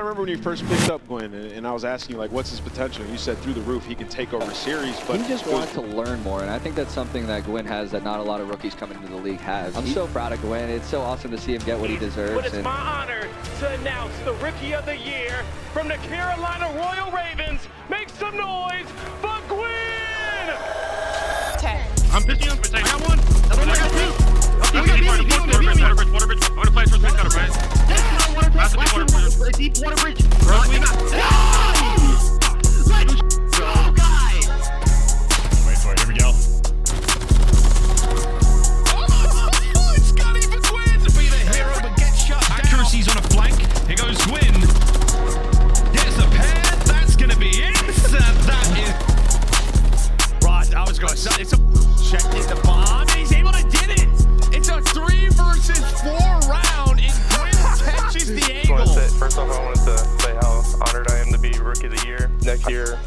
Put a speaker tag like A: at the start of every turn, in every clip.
A: I remember when you first picked up Gwinn, and I was asking you, like, what's his potential? You said through the roof he can take over series, but
B: he just wants to learn more, and I think that's something that Gwinn has that not a lot of rookies coming into the league have. I'm so proud of Gwinn. It's so awesome to see him get what he deserves.
C: But it's my honor to announce the Rookie of the Year from the Carolina Royal Ravens. Make some noise for Gwinn!
D: I'm pitching him. I got one. I got two. Water bridge. I'm gonna play first base cutter, right? Deep water bridge. Let's go, guys! Wait for it. Here we go. Oh, it's got even Gwinn to be the hero, but get shut down. Accuracy's on a flank. Here goes Gwinn. Gets a pair. That's gonna be it. That is. Right, I was going to say it's a checked in the bomb. He's able to get it. It's a 3 versus 4 round, and Gwinn catches the angle.
E: First off, I wanted to say how honored I am to be Rookie of the Year. Next year,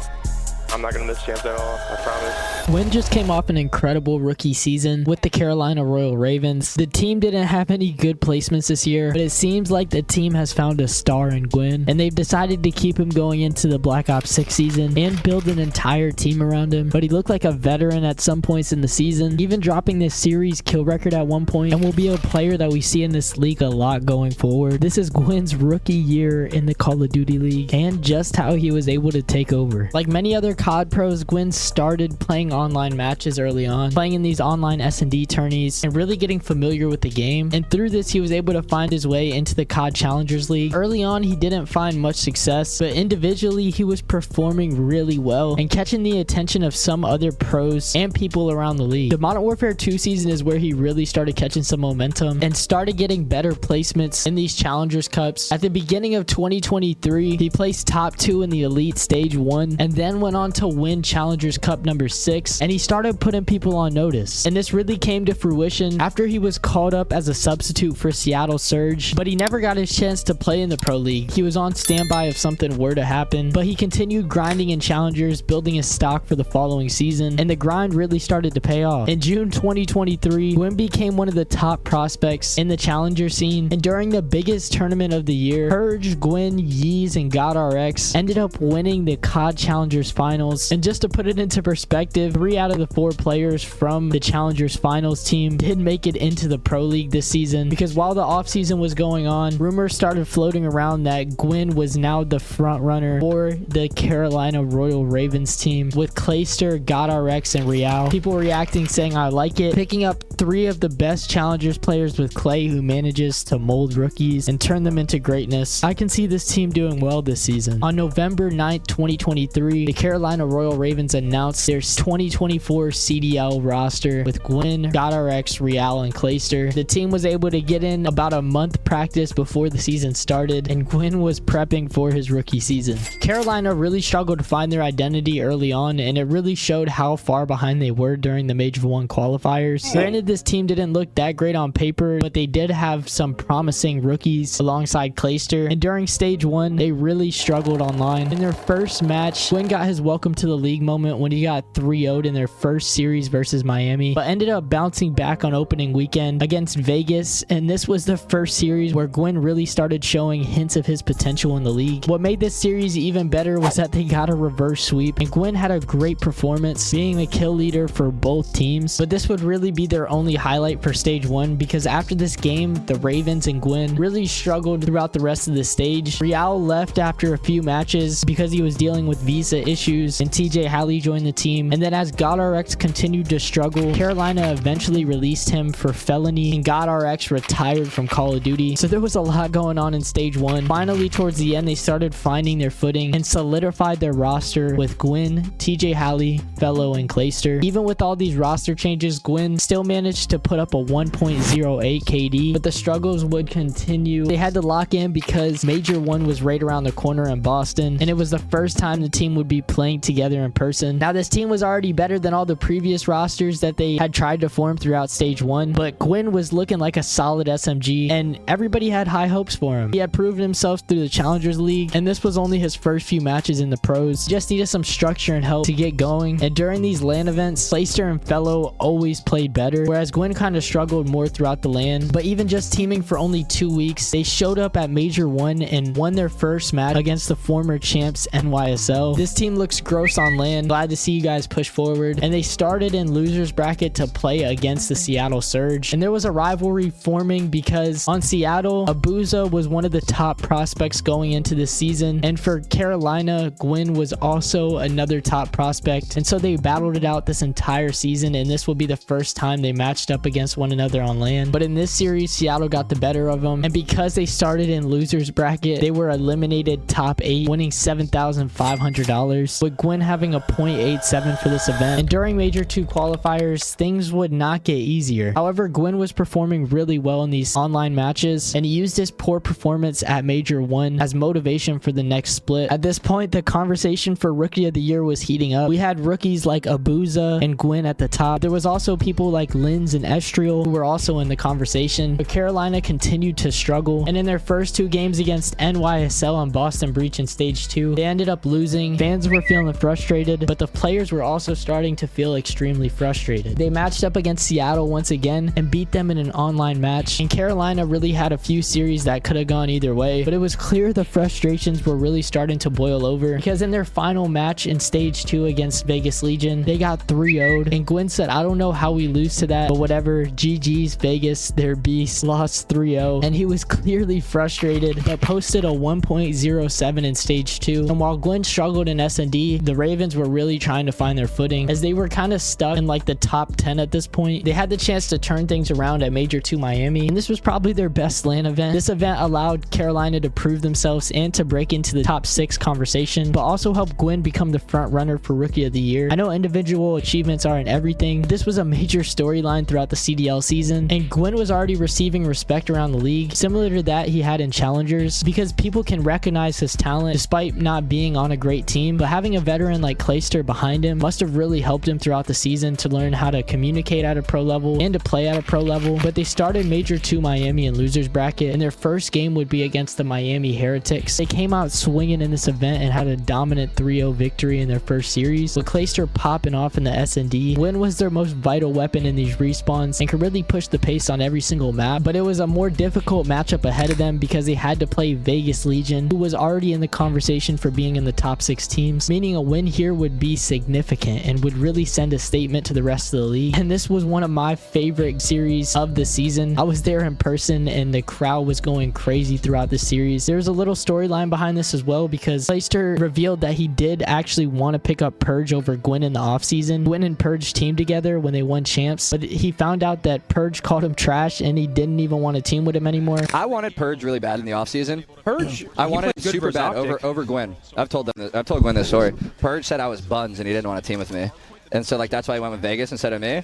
E: I'm not going to miss champs at all, I promise.
F: Gwinn just came off an incredible rookie season with the Carolina Royal Ravens. The team didn't have any good placements this year, but it seems like the team has found a star in Gwinn, and they've decided to keep him going into the Black Ops 6 season and build an entire team around him. But he looked like a veteran at some points in the season, even dropping this series kill record at one point, and will be a player that we see in this league a lot going forward. This is Gwinn's rookie year in the Call of Duty League, and just how he was able to take over. Like many other COD pros, Gwinn started playing online matches early on, playing in these online S&D tourneys and really getting familiar with the game, and through this he was able to find his way into the COD Challengers League. Early on he didn't find much success, but individually he was performing really well and catching the attention of some other pros and people around the league. The Modern Warfare 2 season is where he really started catching some momentum and started getting better placements in these Challengers Cups. At the beginning of 2023 he placed top 2 in the Elite Stage 1 and then went on to win Challengers Cup number 6, and he started putting people on notice. And this really came to fruition after he was called up as a substitute for Seattle Surge, but he never got his chance to play in the Pro League. He was on standby if something were to happen, but he continued grinding in Challengers, building his stock for the following season, and the grind really started to pay off. In June 2023, Gwinn became one of the top prospects in the Challenger scene, and during the biggest tournament of the year, Purge, Gwinn, Yeez, and GodRx ended up winning the COD Challengers Finals. And just to put it into perspective, 3 out of the 4 players from the Challengers Finals team did make it into the Pro League this season, because while the offseason was going on, rumors started floating around that Gwinn was now the front runner for the Carolina Royal Ravens team with Clayster, GodRx, and Real. People reacting saying I like it, picking up 3 of the best Challengers players with Clay, who manages to mold rookies and turn them into greatness. I can see this team doing well this season. On November 9th, 2023, the Carolina Royal Ravens announced their 2024 CDL roster with Gwinn, GodRx, Real, and Clayster. The team was able to get in about a month practice before the season started, and Gwinn was prepping for his rookie season. Carolina really struggled to find their identity early on, and it really showed how far behind they were during the Major 1 qualifiers. Granted, this team didn't look that great on paper, but they did have some promising rookies alongside Clayster, and during Stage 1, they really struggled online. In their first match, Gwinn got his welcome to the league moment when he got 3-0'd in their first series versus Miami, but ended up bouncing back on opening weekend against Vegas, and this was the first series where Gwinn really started showing hints of his potential in the league. What made this series even better was that they got a reverse sweep, and Gwinn had a great performance, being the kill leader for both teams. But this would really be their only highlight for Stage 1, because after this game, the Ravens and Gwinn really struggled throughout the rest of the stage. Real left after a few matches because he was dealing with visa issues, and TJ Halley joined the team. And then as GodRx continued to struggle, Carolina eventually released him for felony, and GodRx retired from Call of Duty. So there was a lot going on in Stage 1. Finally, towards the end, they started finding their footing and solidified their roster with Gwinn, TJ Halley, Fellow, and Clayster. Even with all these roster changes, Gwinn still managed to put up a 1.08 KD, but the struggles would continue. They had to lock in because Major 1 was right around the corner in Boston, and it was the first time the team would be playing playing together in person. Now, this team was already better than all the previous rosters that they had tried to form throughout stage 1, but Gwinn was looking like a solid SMG, and everybody had high hopes for him. He had proven himself through the Challengers League, and this was only his first few matches in the pros. He just needed some structure and help to get going, and during these LAN events, Clayster and Fellow always played better, whereas Gwinn kind of struggled more throughout the LAN. But even just teaming for only 2 weeks, they showed up at Major 1 and won their first match against the former champs NYSL. This team looks gross on LAN. Glad to see you guys push forward. And they started in losers bracket to play against the Seattle Surge. And there was a rivalry forming because on Seattle, Abuza was one of the top prospects going into this season. And for Carolina, Gwinn was also another top prospect. And so they battled it out this entire season, and this will be the first time they matched up against one another on LAN. But in this series, Seattle got the better of them. And because they started in losers bracket, they were eliminated top 8, winning $7,500, with Gwinn having a .87 for this event. And during Major 2 qualifiers, things would not get easier. However, Gwinn was performing really well in these online matches, and he used his poor performance at Major 1 as motivation for the next split. At this point, the conversation for Rookie of the Year was heating up. We had rookies like Abuza and Gwinn at the top. There was also people like Linz and Estriel who were also in the conversation, but Carolina continued to struggle, and in their first 2 games against NYSL on Boston Breach in stage 2, they ended up losing. Fans were feeling frustrated, but the players were also starting to feel extremely frustrated. They matched up against Seattle once again and beat them in an online match, and Carolina really had a few series that could have gone either way, but it was clear the frustrations were really starting to boil over, because in their final match in stage 2 against Vegas Legion, they got 3-0'd, and Gwinn said, "I don't know how we lose to that, but whatever, GG's Vegas, their beast, lost 3-0, and he was clearly frustrated, but posted a 1.07 in stage 2. And while Gwinn struggled in S&D, the Ravens were really trying to find their footing, as they were kind of stuck in like the top 10 at this point. They had the chance to turn things around at Major 2 Miami, and this was probably their best LAN event. This event allowed Carolina to prove themselves and to break into the top 6 conversation, but also helped Gwinn become the front runner for Rookie of the Year. I know individual achievements aren't everything. This was a major storyline throughout the CDL season, and Gwinn was already receiving respect around the league, similar to that he had in Challengers, because people can recognize his talent despite not being on a great team. But having a veteran like Clayster behind him must have really helped him throughout the season to learn how to communicate at a pro level and to play at a pro level. But they started Major 2 Miami in losers bracket, and their first game would be against the Miami Heretics. They came out swinging in this event and had a dominant 3-0 victory in their first series, with Clayster popping off in the S&D. Gwinn was their most vital weapon in these respawns and could really push the pace on every single map, but it was a more difficult matchup ahead of them because they had to play Vegas Legion, who was already in the conversation for being in the top 6 teams, meaning a win here would be significant and would really send a statement to the rest of the league. And this was one of my favorite series of the season. I was there in person, and the crowd was going crazy throughout the series. There's a little storyline behind this as well, because Clayster revealed that he did actually want to pick up Purge over Gwinn in the offseason. Gwinn and Purge teamed together when they won champs, but he found out that Purge called him trash and he didn't even want to team with him anymore.
B: I wanted Purge really bad in the offseason.
A: Purge,
B: I wanted it super bad over Gwinn. I've told Gwinn this story. Purge said I was buns and he didn't want to team with me, and so like that's why he went with Vegas instead of me.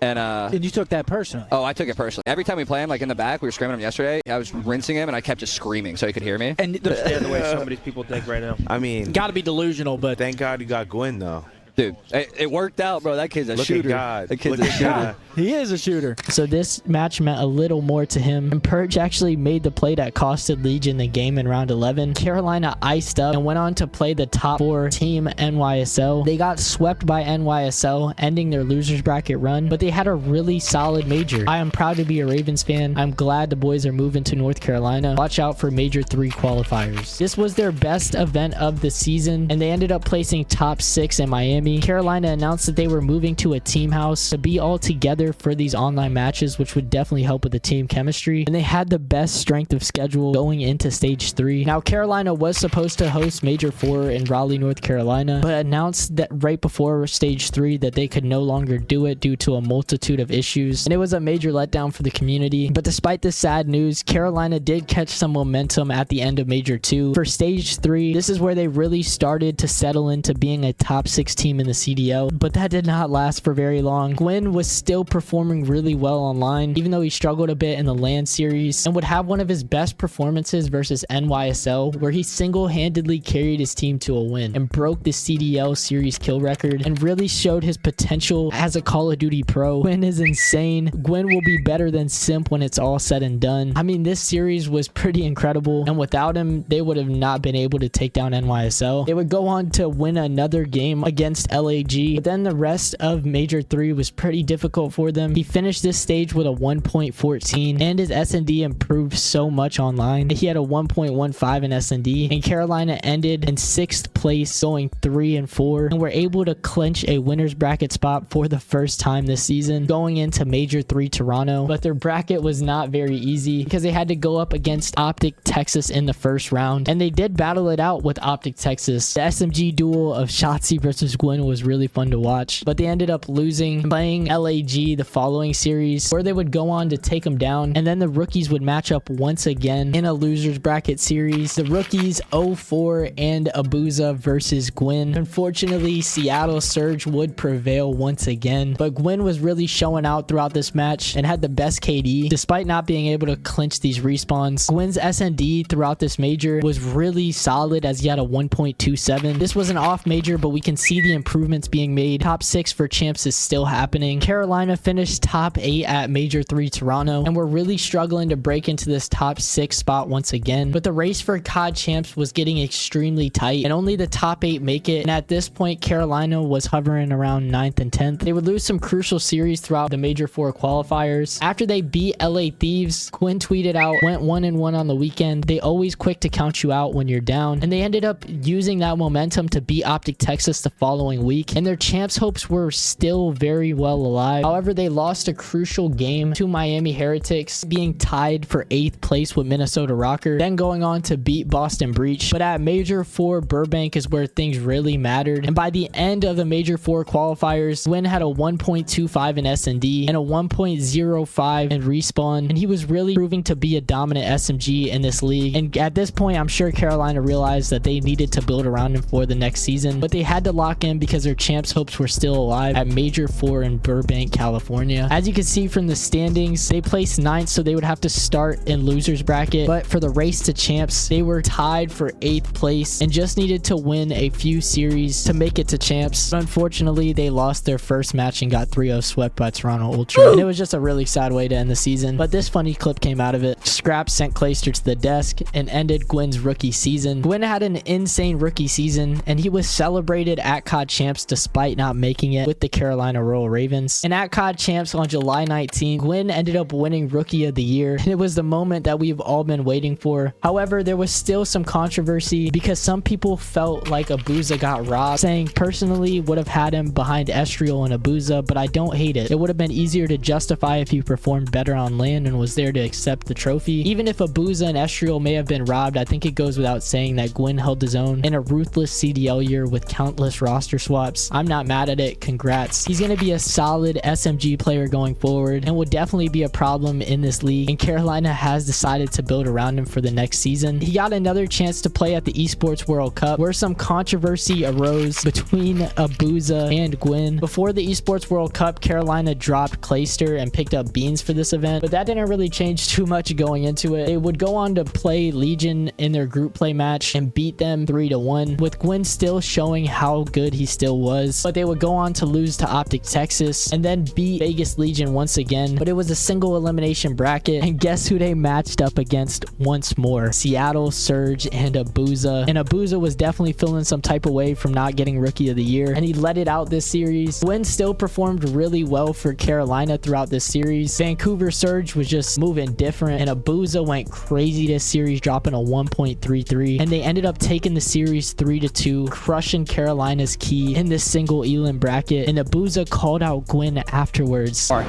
B: And
G: you took that personally?
B: Oh, I took it personally. Every time we play him, like in the back, we were screaming him yesterday. I was rinsing him, and I kept just screaming so he could hear me.
G: And
C: Understand the way some of these people think right now.
H: I mean,
G: got to be delusional, but
H: thank God you got Gwinn, though.
B: Dude, it worked out, bro. That kid's a
H: Look
B: shooter.
H: at God.
B: That kid's
H: Look
B: a
H: at
B: shooter.
H: God.
G: he is a shooter.
F: So this match meant a little more to him, and Purge actually made the play that costed Legion the game in round 11. Carolina iced up and went on to play the top 4 team NYSL. They got swept by NYSL, ending their losers bracket run, but they had a really solid major. I am proud to be a Ravens fan. I'm glad the boys are moving to North Carolina. Watch out for Major 3 qualifiers. This was their best event of the season, and they ended up placing top 6 in Miami. Carolina announced that they were moving to a team house to be all together for these online matches, which would definitely help with the team chemistry, and they had the best strength of schedule going into stage 3. Now, Carolina was supposed to host Major 4 in Raleigh, North Carolina, but announced that right before stage 3 that they could no longer do it due to a multitude of issues, and it was a major letdown for the community. But despite this sad news, Carolina did catch some momentum at the end of Major 2. For stage 3, this is where they really started to settle into being a top 6 team team in the CDL, but that did not last for very long. Gwinn was still performing really well online, even though he struggled a bit in the LAN series, and would have one of his best performances versus NYSL, where he single-handedly carried his team to a win and broke the CDL series kill record and really showed his potential as a Call of Duty pro. Gwinn is insane. Gwinn will be better than Simp when it's all said and done. I mean, this series was pretty incredible, and without him, they would have not been able to take down NYSL. They would go on to win another game against LAG, but then the rest of Major 3 was pretty difficult for them. He finished this stage with a 1.14, and his S&D improved so much online. He had a 1.15 in S&D, and Carolina ended in 6th place, going 3-4, and were able to clinch a winner's bracket spot for the first time this season, going into Major 3 Toronto. But their bracket was not very easy because they had to go up against Optic Texas in the first round, and they did battle it out with Optic Texas. The SMG duel of Shotzi versus Gwinn was really fun to watch, but they ended up losing, playing LAG the following series, where they would go on to take them down, and then the rookies would match up once again in a loser's bracket series. The rookies 0-4 and Abuza versus Gwinn. Unfortunately, Seattle Surge would prevail once again, but Gwinn was really showing out throughout this match and had the best KD despite not being able to clinch these respawns. Gwynn's S&D throughout this major was really solid, as he had a 1.27. This was an off major, but we can see the improvements being made. Top 6 for Champs is still happening. Carolina finished top 8 at Major 3 Toronto, and we're really struggling to break into this top 6 spot once again. But the race for COD Champs was getting extremely tight, and only the top 8 make it. And at this point, Carolina was hovering around 9th and 10th. They would lose some crucial series throughout the Major 4 qualifiers. After they beat LA Thieves, Gwinn tweeted out, "Went 1-1 on the weekend. They always quick to count you out when you're down." And they ended up using that momentum to beat Optic Texas the following week, and their Champs hopes were still very well alive. However, they lost a crucial game to Miami Heretics, being tied for 8th place with Minnesota Rocker, then going on to beat Boston Breach. But at Major 4 Burbank is where things really mattered, and by the end of the Major 4 qualifiers, Gwinn had a 1.25 in S&D and a 1.05 in Respawn, and he was really proving to be a dominant SMG in this league. And at this point, I'm sure Carolina realized that they needed to build around him for the next season, but they had to lock in because their Champs hopes were still alive at Major 4 in Burbank, California. As you can see from the standings, they placed 9th, so they would have to start in loser's bracket, but for the race to Champs, they were tied for 8th place and just needed to win a few series to make it to Champs. But unfortunately, they lost their first match and got 3-0 swept by Toronto Ultra, and it was just a really sad way to end the season. But this funny clip came out of it. Scrap sent Clayster to the desk and ended Gwynn's rookie season. Gwinn had an insane rookie season, and he was celebrated at COD Champs despite not making it with the Carolina Royal Ravens. And at COD Champs on July 19, Gwinn ended up winning Rookie of the Year, and it was the moment that we've all been waiting for. However, there was still some controversy because some people felt like Abuza got robbed, saying personally would have had him behind Estriel and Abuza, but I don't hate it. It would have been easier to justify if he performed better on land and was there to accept the trophy. Even if Abuza and Estriel may have been robbed, I think it goes without saying that Gwinn held his own in a ruthless CDL year with countless roster swaps. I'm not mad at it. Congrats. He's going to be a solid SMG player going forward and will definitely be a problem in this league, and Carolina has decided to build around him for the next season. He got another chance to play at the Esports World Cup, where some controversy arose between Abuza and Gwinn. Before the Esports World Cup, Carolina dropped Clayster and picked up Beans for this event, but that didn't really change too much going into it. They would go on to play Legion in their group play match and beat them 3-1, with Gwinn still showing how good he still was. But they would go on to lose to Optic Texas and then beat Vegas Legion once again, but it was a single elimination bracket, and guess who they matched up against once more? Seattle Surge and Abuza. And Abuza was definitely feeling some type of way from not getting Rookie of the Year, and he let it out this series. Gwinn still performed really well for Carolina throughout this series. Vancouver Surge was just moving different, and Abuza went crazy this series, dropping a 1.33, and they ended up taking the series 3-2, crushing Carolina's key in this single elim bracket, and Abuza called out Gwinn afterwards.
H: Alright.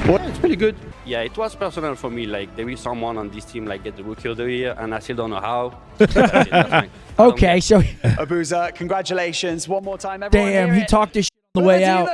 H: It's pretty good.
I: Yeah, it was personal for me. Like, there is someone on this team like get the Rookie of the Year, and I still don't know how. That's fine.
G: Okay, so
J: Abuza, congratulations one more time, everyone.
G: damn, he talked his shit on the way out.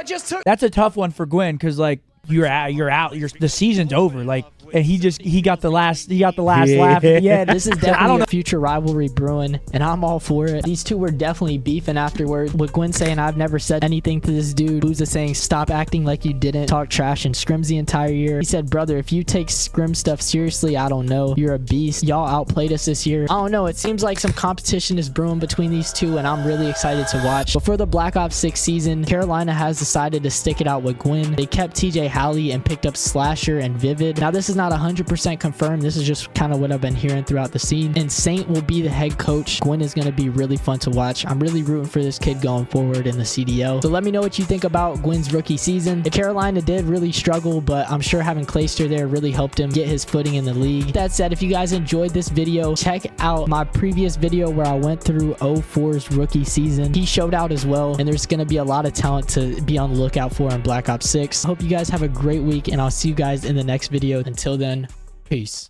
G: That's a tough one for Gwinn because like you're out. The season's over. Like and he got the last laugh at the end.
F: This is definitely a future rivalry brewing, and I'm all for it. These two were definitely beefing afterward, with Gwinn saying, I've never said anything to this dude. Booza saying, stop acting like you didn't talk trash and Scrims the entire year. He said, brother, if you take Scrim stuff seriously, I don't know. You're a beast. Y'all outplayed us this year. I don't know. It seems like some competition is brewing between these two, and I'm really excited to watch. But for the Black Ops 6 season, Carolina has decided to stick it out with Gwinn. They kept TJ Halley and picked up Slasher and Vivid. Now, this is not 100% confirmed. This is just kind of what I've been hearing throughout the scene. And Saint will be the head coach. Gwinn is going to be really fun to watch. I'm really rooting for this kid going forward in the CDL. So let me know what you think about Gwynn's rookie season. Carolina did really struggle, but I'm sure having Clayster there really helped him get his footing in the league. That said, if you guys enjoyed this video, check out my previous video where I went through 04's rookie season. He showed out as well, and there's going to be a lot of talent to be on the lookout for in Black Ops 6. I hope you guys have a great week, and I'll see you guys in the next video. Until then, peace.